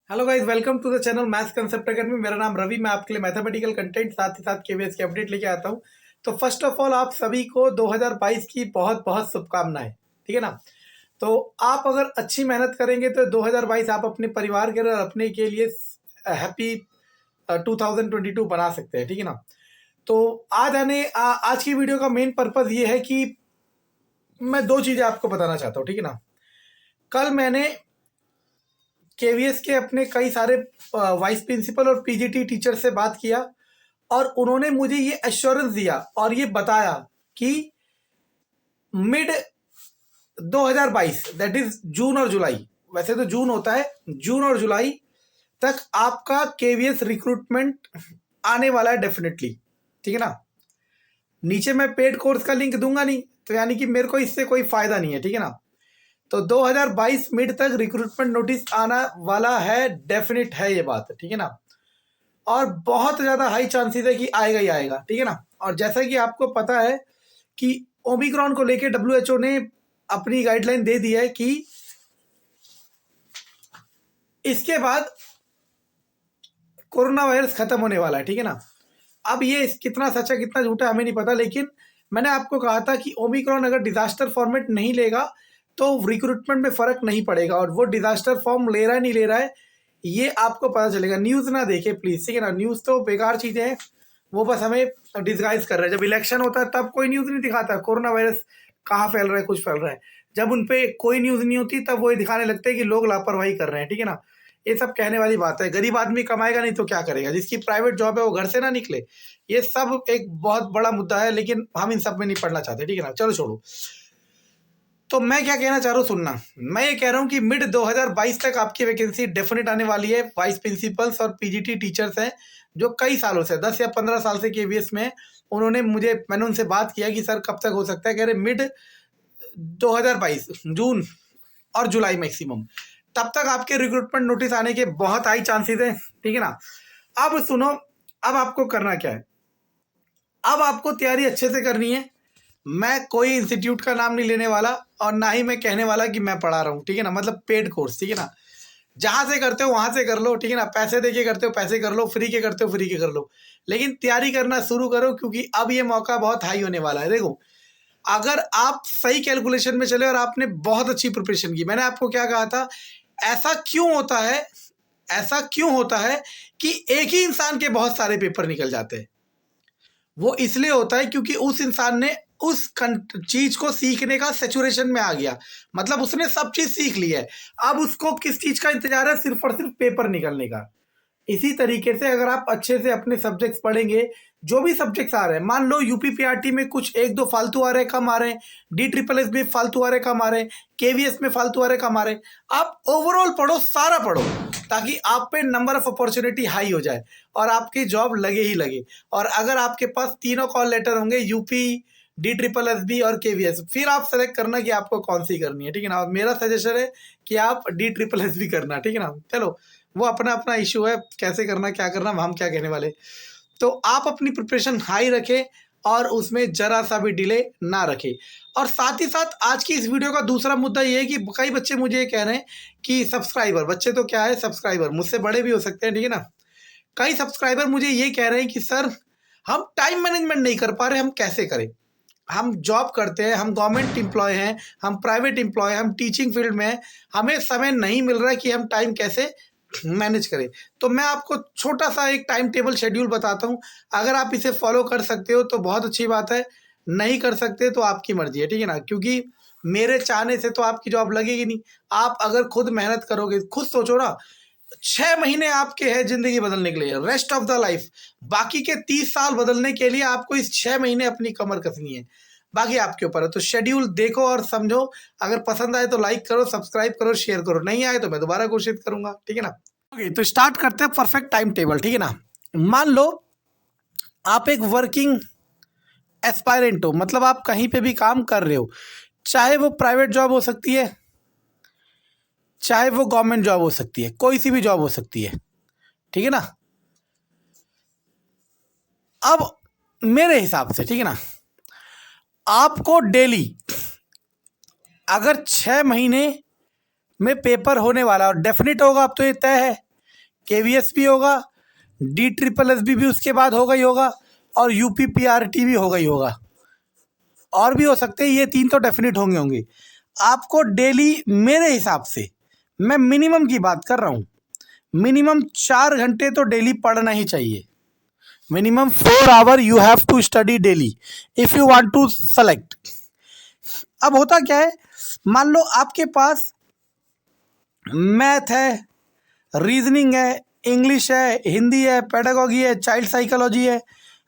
Hello guys, welcome to the channel maths concept academy. मेरा नाम रवि, मैं आपके लिए मैथमेटिकल कंटेंट साथ ही साथ केवीएस की अपडेट लेके आता हूं। तो फर्स्ट ऑफ ऑल आप सभी को 2022 की बहुत बहुत शुभकामनाएं। ठीक है ना। तो आप अगर अच्छी मेहनत करेंगे तो 2022 आप अपने परिवार के और अपने के लिए हैप्पी 2022 बना सकते हैं। ठीक है ना। तो आज की वीडियो का मेन पर्पज ये है कि मैं दो चीज़ें आपको बताना चाहता हूँ। ठीक है ना। कल मैंने केवीएस के अपने कई सारे वाइस प्रिंसिपल और पीजीटी टीचर से बात किया और उन्होंने मुझे ये एश्योरेंस दिया और ये बताया कि मिड 2022 दैट इज जून और जुलाई, वैसे तो जून होता है, जून और जुलाई तक आपका केवीएस रिक्रूटमेंट आने वाला है डेफिनेटली। ठीक है ना। नीचे मैं पेड कोर्स का लिंक दूंगा नहीं, तो यानी कि मेरे को इससे कोई फायदा नहीं है। ठीक है ना। तो 2022 मिड तक रिक्रूटमेंट नोटिस आना वाला है, डेफिनेट है ये बात। ठीक है ना। और बहुत ज़्यादा हाई चांसेस है कि आएगा ही आएगा। ठीक है ना। और जैसा कि आपको पता है कि ओमिक्रॉन को लेके WHO ने अपनी गाइडलाइन दे दी है कि इसके बाद कोरोना वायरस खत्म होने वाला है। ठीक है ना। अब ये कितना सच है कितना झूठा हमें नहीं पता, लेकिन मैंने आपको कहा था कि ओमिक्रॉन अगर डिजास्टर फॉर्मेट नहीं लेगा तो रिक्रूटमेंट में फर्क नहीं पड़ेगा, और वो डिजास्टर फॉर्म ले रहा है नहीं ले रहा है ये आपको पता चलेगा। न्यूज़ ना देखे प्लीज़। ठीक है ना। न्यूज़ तो बेकार चीज़ें हैं, वो बस हमें डिस्गाइज कर रहे हैं। जब इलेक्शन होता है तब कोई न्यूज़ नहीं दिखाता कोरोना वायरस कहाँ फैल रहा है, कुछ फैल रहा है। जब उन पर कोई न्यूज़ नहीं होती तब वो दिखाने लगते हैं कि लोग लापरवाही कर रहे हैं। ठीक है ना। ये सब कहने वाली बात है। गरीब आदमी कमाएगा नहीं तो क्या करेगा, जिसकी प्राइवेट जॉब है वो घर से ना निकले। ये सब एक बहुत बड़ा मुद्दा है, लेकिन हम इन सब में नहीं पढ़ना चाहते। ठीक है ना। चलो छोड़ो। तो मैं क्या कहना चाह रहा हूँ सुनना। मैं ये कह रहा हूँ कि मिड 2022 तक आपकी वैकेंसी डेफिनेट आने वाली है। वाइस प्रिंसिपल्स और पीजीटी टीचर्स हैं जो कई सालों से 10 या 15 साल से केवीएस में हैं। मैंने उनसे बात किया कि सर कब तक हो सकता है, कह रहे मिड 2022 जून और जुलाई मैक्सिमम, तब तक आपके रिक्रूटमेंट नोटिस आने के बहुत हाई चांसेस हैं। ठीक है ना। अब सुनो, अब आपको करना क्या है। अब आपको तैयारी अच्छे से करनी है। मैं कोई इंस्टीट्यूट का नाम नहीं लेने वाला और ना ही मैं कहने वाला कि मैं पढ़ा रहा हूँ। ठीक है ना। मतलब पेड कोर्स। ठीक है ना। जहाँ से करते हो वहाँ से कर लो। ठीक है ना। पैसे दे के करते हो पैसे कर लो, फ्री के करते हो फ्री के कर लो, लेकिन तैयारी करना शुरू करो, क्योंकि अब ये मौका बहुत हाई होने वाला है। देखो, अगर आप सही कैलकुलेशन में चले और आपने बहुत अच्छी प्रिपरेशन की, मैंने आपको क्या कहा था, ऐसा क्यों होता है, ऐसा क्यों होता है कि एक ही इंसान के बहुत सारे पेपर निकल जाते हैं। वो इसलिए होता है क्योंकि उस इंसान ने उस चीज को सीखने का सेचुरेशन में आ गया, मतलब उसने सब चीज सीख ली है। अब उसको किस चीज का इंतजार है, सिर्फ और सिर्फ पेपर निकलने का। इसी तरीके से अगर आप अच्छे से अपने सब्जेक्ट्स पढ़ेंगे, जो भी सब्जेक्ट्स आ रहे हैं, मान लो यूपीपीआरटी में कुछ एक दो फालतू आ रहे हैं, कम आ रहे हैं, DSSS में फालतू आ रहे हैं, कम आ रहे हैं, केवीएस में फालतू आ रहे हैं, कम आ रहे हैं, आप ओवरऑल पढ़ो, सारा पढ़ो, ताकि आप पे नंबर ऑफ अपॉर्चुनिटी हाई हो जाए और आपकी जॉब लगे ही लगे। और अगर आपके पास तीनों कॉल लेटर होंगे, यूपी, DSSS और केवीएस, फिर आप सेलेक्ट करना कि आपको कौन सी करनी है। ठीक है ना। और मेरा सजेशन है कि आप DSSS भी करना। ठीक है ना। चलो, वो अपना अपना इशू है, कैसे करना क्या करना, हम क्या कहने वाले। तो आप अपनी प्रिपरेशन हाई रखें और उसमें जरा सा भी डिले ना रखें। और साथ ही साथ आज की इस वीडियो का दूसरा मुद्दा ये है कि कई बच्चे मुझे ये कह रहे हैं कि सब्सक्राइबर, बच्चे तो क्या है, सब्सक्राइबर मुझसे बड़े भी हो सकते हैं। ठीक है ना। कई सब्सक्राइबर मुझे ये कह रहे हैं कि सर हम टाइम मैनेजमेंट नहीं कर पा रहे, हम कैसे करें। हम जॉब करते हैं, हम गवर्नमेंट एम्प्लॉय हैं, हम प्राइवेट एम्प्लॉय हैं, हम टीचिंग फील्ड में हैं, हमें समय नहीं मिल रहा है कि हम टाइम कैसे मैनेज करें। तो मैं आपको छोटा सा एक टाइम टेबल शेड्यूल बताता हूँ। अगर आप इसे फॉलो कर सकते हो तो बहुत अच्छी बात है, नहीं कर सकते तो आपकी मर्जी है। ठीक है ना। क्योंकि मेरे चाहने से तो आपकी जॉब लगेगी नहीं। आप अगर खुद मेहनत करोगे, खुद सोचो ना, 6 महीने आपके हैं जिंदगी बदलने के लिए, रेस्ट ऑफ द लाइफ, बाकी के 30 साल बदलने के लिए आपको इस 6 महीने अपनी कमर कसनी है। बाकी आपके ऊपर है। तो शेड्यूल देखो और समझो। अगर पसंद आए तो लाइक करो, सब्सक्राइब करो, शेयर करो, नहीं आए तो मैं दोबारा कोशिश करूंगा। ठीक है ना। ओके, तो स्टार्ट करते हैं परफेक्ट टाइम टेबल। ठीक है ना। मान लो आप एक वर्किंग एस्पायरेंट हो, मतलब आप कहीं पे भी काम कर रहे हो, चाहे वो प्राइवेट जॉब हो सकती है, चाहे वो गवर्नमेंट जॉब हो सकती है, कोई सी भी जॉब हो सकती है। ठीक है ना। अब मेरे हिसाब से, ठीक है ना, आपको डेली, अगर 6 महीने में पेपर होने वाला और डेफिनेट होगा, अब तो ये तय है KVS भी होगा, DSSS भी उसके बाद होगा ही होगा, और UPPRT भी होगा ही होगा, और भी हो सकते हैं, ये 3 तो डेफिनेट होंगे। आपको डेली मेरे हिसाब से, मैं मिनिमम की बात कर रहा हूँ, मिनिमम 4 घंटे तो डेली पढ़ना ही चाहिए। Minimum 4 hour you have to study daily if you want to select. अब होता क्या है, मान लो आपके पास मैथ है, रीजनिंग है, इंग्लिश है, हिंदी है, पेडागोगी है, चाइल्ड साइकोलॉजी है,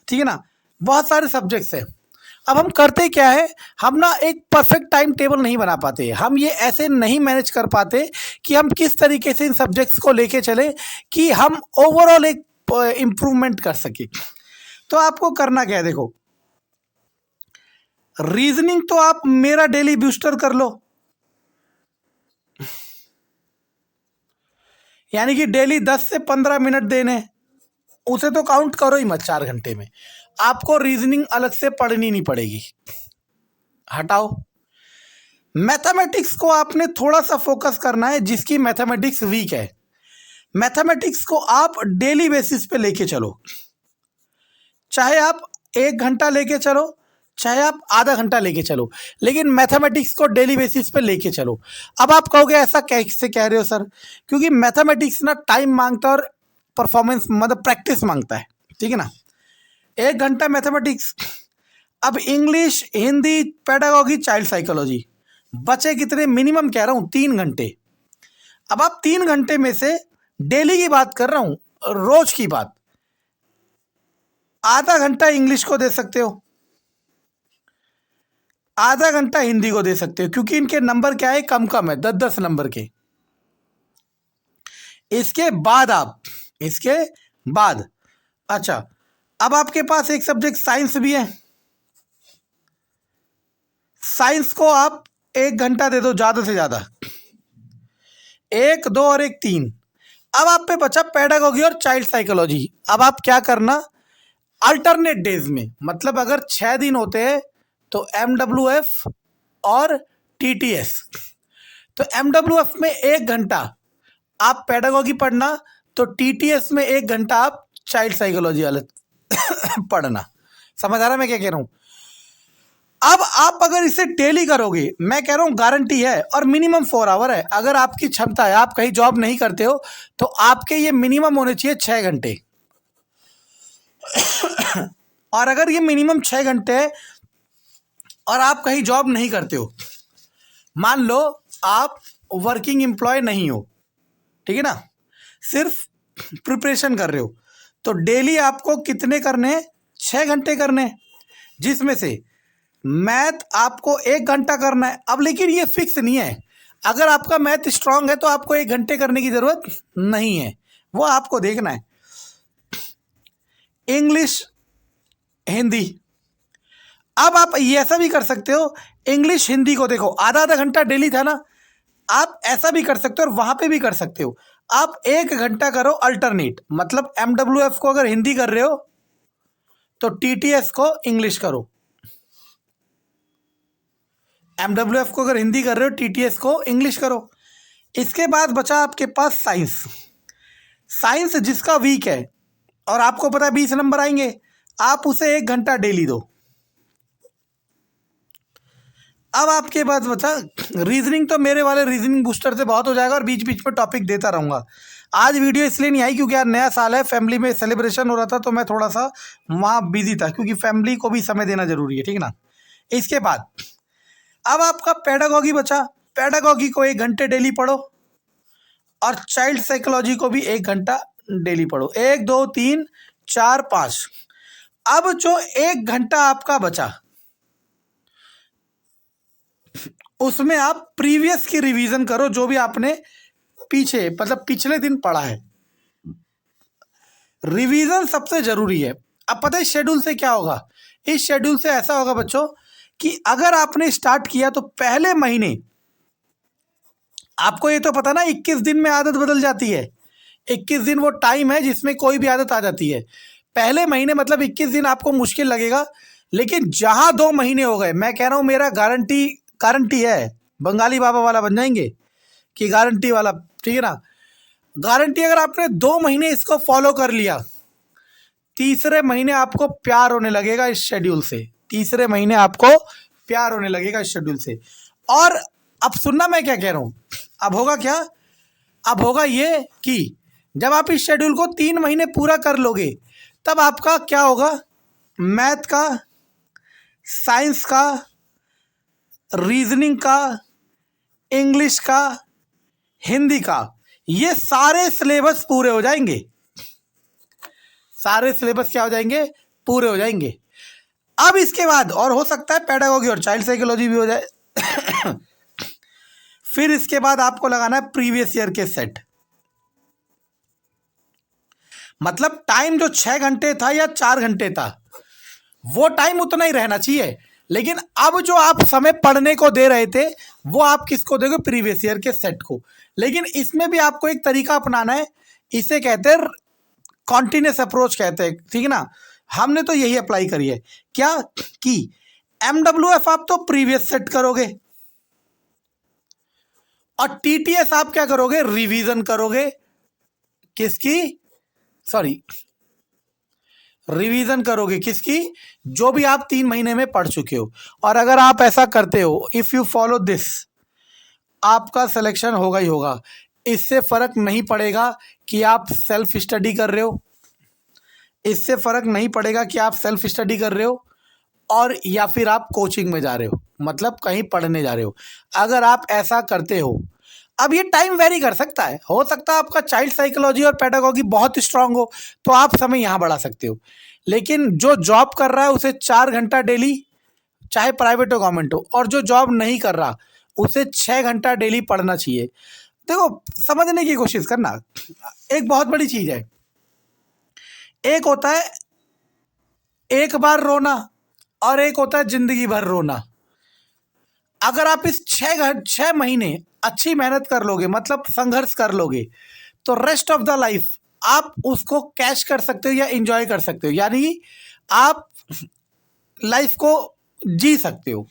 ठीक है ना, बहुत सारे सब्जेक्ट्स हैं। अब हम करते क्या है, हम ना एक परफेक्ट टाइम टेबल नहीं बना पाते, हम ये ऐसे नहीं मैनेज कर पाते कि हम किस तरीके से इन सब्जेक्ट्स को लेके चले कि हम ओवरऑल एक इम्प्रूवमेंट कर सके। तो आपको करना क्या है, देखो, रीजनिंग तो आप मेरा डेली बूस्टर कर लो, यानी कि डेली 10 से 15 मिनट देने, उसे तो काउंट करो ही मत 4 घंटे में। आपको रीजनिंग अलग से पढ़नी नहीं पड़ेगी, हटाओ। मैथमेटिक्स को आपने थोड़ा सा फोकस करना है, जिसकी मैथमेटिक्स वीक है, मैथमेटिक्स को आप डेली बेसिस पे लेके चलो, चाहे आप 1 घंटा लेके चलो, चाहे आप आधा घंटा लेके चलो, लेकिन मैथमेटिक्स को डेली बेसिस पे लेके चलो। अब आप कहोगे ऐसा कैसे कह रहे हो सर, क्योंकि मैथमेटिक्स ना टाइम मांगता है और परफॉर्मेंस मतलब प्रैक्टिस मांगता है, ठीक है ना। 1 घंटा मैथमेटिक्स, अब English, Hindi, pedagogy, child psychology, बचे कितने, मिनिमम कह रहा हूँ 3 घंटे। अब आप 3 घंटे में से डेली की बात कर रहा हूँ, रोज की बात, आधा घंटा इंग्लिश को दे सकते हो, आधा घंटा हिंदी को दे सकते हो, क्योंकि इनके नंबर क्या है, कम कम है, 10-10 नंबर के। इसके बाद अच्छा, अब आपके पास एक सब्जेक्ट साइंस भी है, साइंस को आप 1 घंटा दे दो ज्यादा से ज्यादा, 1, 2 और 1, 3। अब आप पे बचा पेडागोगी और चाइल्ड साइकोलॉजी। अब आप क्या करना, अल्टरनेट डेज में, मतलब अगर 6 दिन होते हैं तो MWF और TTS, तो MWF में 1 घंटा आप पेडागोगी पढ़ना, तो TTS में 1 घंटा आप चाइल्ड साइकोलॉजी वाले पढ़ना। समझ आ रहा है मैं क्या कह रहा हूं। अब आप अगर इसे डेली करोगे, मैं कह रहा हूं गारंटी है, और मिनिमम 4 आवर है। अगर आपकी क्षमता है, आप कहीं जॉब नहीं करते हो, तो आपके ये मिनिमम होने चाहिए 6 घंटे। और अगर ये मिनिमम 6 घंटे है और आप कहीं जॉब नहीं करते हो, मान लो आप वर्किंग एम्प्लॉय नहीं हो, ठीक है ना, सिर्फ प्रिपरेशन कर रहे हो, तो डेली आपको कितने करने, 6 घंटे करने, जिसमें से मैथ आपको 1 घंटा करना है। अब लेकिन ये फिक्स नहीं है, अगर आपका मैथ स्ट्रांग है तो आपको 1 घंटे करने की जरूरत नहीं है, वो आपको देखना है। इंग्लिश, हिंदी, अब आप ये ऐसा भी कर सकते हो, इंग्लिश हिंदी को देखो, आधा आधा घंटा डेली था ना, आप ऐसा भी कर सकते हो और वहां पे भी कर सकते हो। आप 1 घंटा करो अल्टरनेट, मतलब MWF को अगर हिंदी कर रहे हो तो TTS को इंग्लिश करो, MWF को अगर हिंदी कर रहे हो TTS को इंग्लिश करो। इसके बाद बचा आपके पास साइंस। साइंस जिसका वीक है और आपको पता है 20 नंबर आएंगे, आप उसे 1 घंटा डेली दो। अब आपके पास बचा रीजनिंग, तो मेरे वाले रीजनिंग बूस्टर से बहुत हो जाएगा और बीच बीच में टॉपिक देता रहूँगा। आज वीडियो इसलिए नहीं आई क्योंकि यार नया साल है, फैमिली में सेलिब्रेशन हो रहा था, तो मैं थोड़ा सा वहाँ बिजी था, क्योंकि फैमिली को भी समय देना जरूरी है, ठीक है ना। इसके बाद अब आपका पेडागोगी बचा, पेडागोगी को 1 घंटे डेली पढ़ो और चाइल्ड साइकोलॉजी को भी 1 घंटा डेली पढ़ो। 1, 2, 3, 4, 5। अब जो 1 घंटा आपका बचा, उसमें आप प्रीवियस की रिवीजन करो, जो भी आपने पीछे मतलब पिछले दिन पढ़ा है। रिवीजन सबसे जरूरी है। अब पता है शेड्यूल से क्या होगा, इस शेड्यूल से ऐसा होगा बच्चों कि अगर आपने स्टार्ट किया तो पहले महीने, आपको ये तो पता ना 21 दिन में आदत बदल जाती है। 21 दिन वो टाइम है जिसमें कोई भी आदत आ जाती है। पहले महीने मतलब 21 दिन आपको मुश्किल लगेगा, लेकिन जहां 2 महीने हो गए, मैं कह रहा हूं मेरा गारंटी है, बंगाली बाबा वाला बन जाएंगे कि गारंटी वाला, ठीक है ना। गारंटी अगर आपने 2 महीने इसको फॉलो कर लिया, तीसरे महीने आपको प्यार होने लगेगा इस शेड्यूल से। तीसरे महीने आपको प्यार होने लगेगा इस शेड्यूल से। और अब सुनना मैं क्या कह रहा हूं। अब होगा क्या, अब होगा ये कि जब आप इस शेड्यूल को 3 महीने पूरा कर लोगे, तब आपका क्या होगा, मैथ का, साइंस का, रीजनिंग का, इंग्लिश का, हिंदी का, ये सारे सिलेबस पूरे हो जाएंगे। सारे सिलेबस क्या हो जाएंगे, पूरे हो जाएंगे। अब इसके बाद और हो सकता है पेडागोगी और चाइल्ड साइकोलॉजी भी हो जाए। फिर इसके बाद आपको लगाना है प्रीवियस ईयर के सेट। मतलब टाइम जो 6 घंटे था या 4 घंटे था, वो टाइम उतना ही रहना चाहिए, लेकिन अब जो आप समय पढ़ने को दे रहे थे वो आप किसको दोगे, प्रीवियस ईयर के सेट को। लेकिन इसमें भी आपको एक तरीका अपनाना है, इसे कहते हैं कॉन्टिन्यूस अप्रोच कहते हैं, ठीक है ना। हमने तो यही अप्लाई करी है, क्या कि MWF आप तो प्रीवियस सेट करोगे और TTS आप क्या करोगे, रिवीजन करोगे। किसकी, सॉरी, रिवीजन करोगे किसकी, जो भी आप 3 महीने में पढ़ चुके हो। और अगर आप ऐसा करते हो, इफ यू फॉलो दिस, आपका सिलेक्शन होगा ही होगा। इससे फर्क नहीं पड़ेगा कि आप सेल्फ स्टडी कर रहे हो, इससे फर्क नहीं पड़ेगा कि आप सेल्फ स्टडी कर रहे हो और या फिर आप कोचिंग में जा रहे हो, मतलब कहीं पढ़ने जा रहे हो। अगर आप ऐसा करते हो, अब ये टाइम वेरी कर सकता है, हो सकता है आपका चाइल्ड साइकोलॉजी और पेडागोगी बहुत स्ट्रांग हो तो आप समय यहाँ बढ़ा सकते हो। लेकिन जो जॉब कर रहा है उसे 4 घंटा डेली, चाहे प्राइवेट हो गवर्नमेंट हो, और जो जॉब नहीं कर रहा उसे 6 घंटा डेली पढ़ना चाहिए। देखो, समझने की कोशिश करना, एक बहुत बड़ी चीज है। एक होता है एक बार रोना और एक होता है जिंदगी भर रोना। अगर आप इस 6 महीने अच्छी मेहनत कर लोगे, मतलब संघर्ष कर लोगे, तो रेस्ट ऑफ द लाइफ आप उसको कैश कर सकते हो या एंजॉय कर सकते हो, यानी आप लाइफ को जी सकते हो।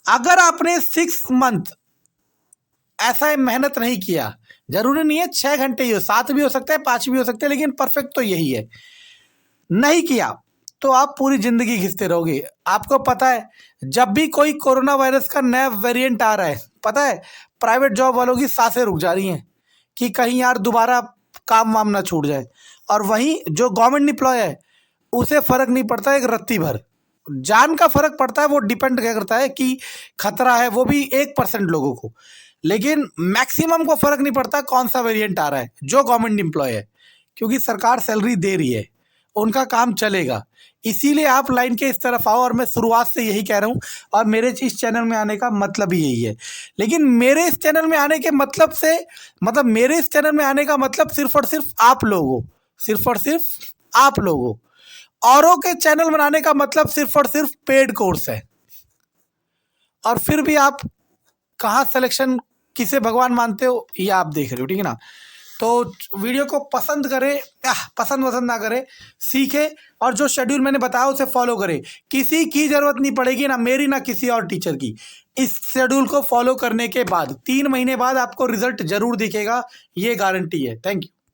अगर आपने 6 मंथ ऐसा मेहनत नहीं किया, जरूरी नहीं है 6 घंटे ही हो, 7 भी हो सकते हैं, 5 भी हो सकते हैं, लेकिन परफेक्ट तो यही है, नहीं किया तो आप पूरी जिंदगी घिसते रहोगे। आपको पता है, जब भी कोई कोरोना वायरस का नया वेरिएंट आ रहा है, पता है प्राइवेट जॉब वालों की सांसें रुक जा रही हैं कि कहीं यार दोबारा काम वाम ना छूट जाए। और वहीं जो गवर्नमेंट एम्प्लॉय है उसे फर्क नहीं पड़ता, एक रत्ती भर जान का फर्क पड़ता है। वो डिपेंड क्या करता है कि खतरा है, वो भी 1% लोगों को, लेकिन मैक्सिमम को फर्क नहीं पड़ता कौन सा वेरिएंट आ रहा है, जो गवर्नमेंट एम्प्लॉय है, क्योंकि सरकार सैलरी दे रही है, उनका काम चलेगा। इसीलिए आप लाइन के इस तरफ आओ, और मैं शुरुआत से यही कह रहा हूँ, और मेरे इस चैनल में आने का मतलब ही यही है। लेकिन मेरे इस चैनल में आने के मतलब से, मतलब मेरे इस चैनल में आने का मतलब सिर्फ और सिर्फ आप लोग हो, सिर्फ और सिर्फ आप लोग हो। औरों के चैनल बनाने का मतलब सिर्फ और सिर्फ पेड कोर्स है। और फिर भी आप कहाँ सिलेक्शन, किसे भगवान मानते हो, ये आप देख रहे हो, ठीक है ना। तो वीडियो को पसंद करें, पसंद ना करें, सीखे, और जो शेड्यूल मैंने बताया उसे फॉलो करें। किसी की ज़रूरत नहीं पड़ेगी, ना मेरी ना किसी और टीचर की। इस शेड्यूल को फॉलो करने के बाद 3 महीने बाद आपको रिजल्ट जरूर दिखेगा, ये गारंटी है। Thank you.